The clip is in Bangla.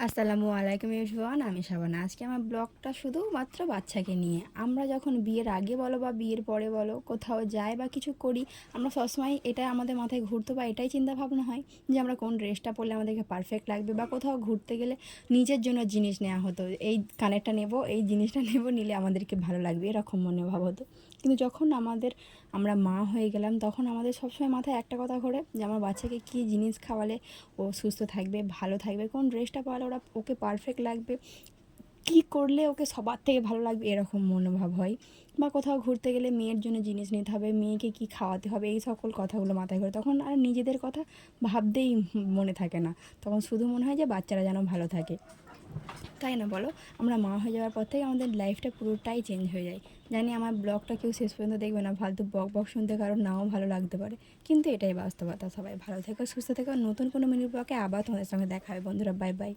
আসসালামু আলাইকুম এভরিওয়ান, আমি শাবানা। আজকে আমার ব্লগটা শুধুমাত্র বাচ্চাকে নিয়ে। আমরা যখন বিয়ের আগে বলো বা বিয়ের পরে বলো কোথাও যাই বা কিছু করি, আমরা সবসময় এটা আমাদের মাথায় ঘুরতো বা এটাই চিন্তা ভাবনা হয় যে আমরা কোন ড্রেসটা পরলে আমাদেরকে পারফেক্ট লাগবে, বা কোথাও ঘুরতে গেলে নিজের জন্য জিনিস নেওয়া হতো, এই কানেরটা নেব, এই জিনিসটা নেব, নিলে আমাদেরকে ভালো লাগবে, এরকম মনোভাব হতো। কিন্তু যখন আমরা মা হয়ে গেলাম, তখন আমাদের সবসময় মাথায় একটা কথা ঘোরে যে আমার বাচ্চাকে কী জিনিস খাওয়ালে ও সুস্থ থাকবে, ভালো থাকবে, কোন ড্রেসটা পরলে ওকে পারফেক্ট লাগবে, কী করলে ওকে সবার থেকে ভালো লাগবে, এরকম মনোভাব হয়। বা কোথাও ঘুরতে গেলে মেয়ের জন্য জিনিস নিতে হবে, মেয়েকে কী খাওয়াতে হবে, এই সকল কথাগুলো মাথায় ঘোরে। তখন আর নিজেদের কথা ভাবতেই মনে থাকে না, তখন শুধু মনে হয় যে বাচ্চারা যেন ভালো থাকে, তাই না বলো? আমরা মা হয়ে যাওয়ার পর থেকে আমাদের লাইফটা পুরোটাই চেঞ্জ হয়ে যায়। জানি আমার ব্লগটা কেউ শেষ পর্যন্ত দেখবে না, ফালতু বক বক শুনতে কারোর নাও ভালো লাগতে পারে, কিন্তু এটাই বাস্তবতা। সবাই ভালো থেকো, সুস্থ থেকো। নতুন কোনো মিনি ব্লগে আবার তোমাদের সঙ্গে দেখা হবে বন্ধুরা। Bye bye.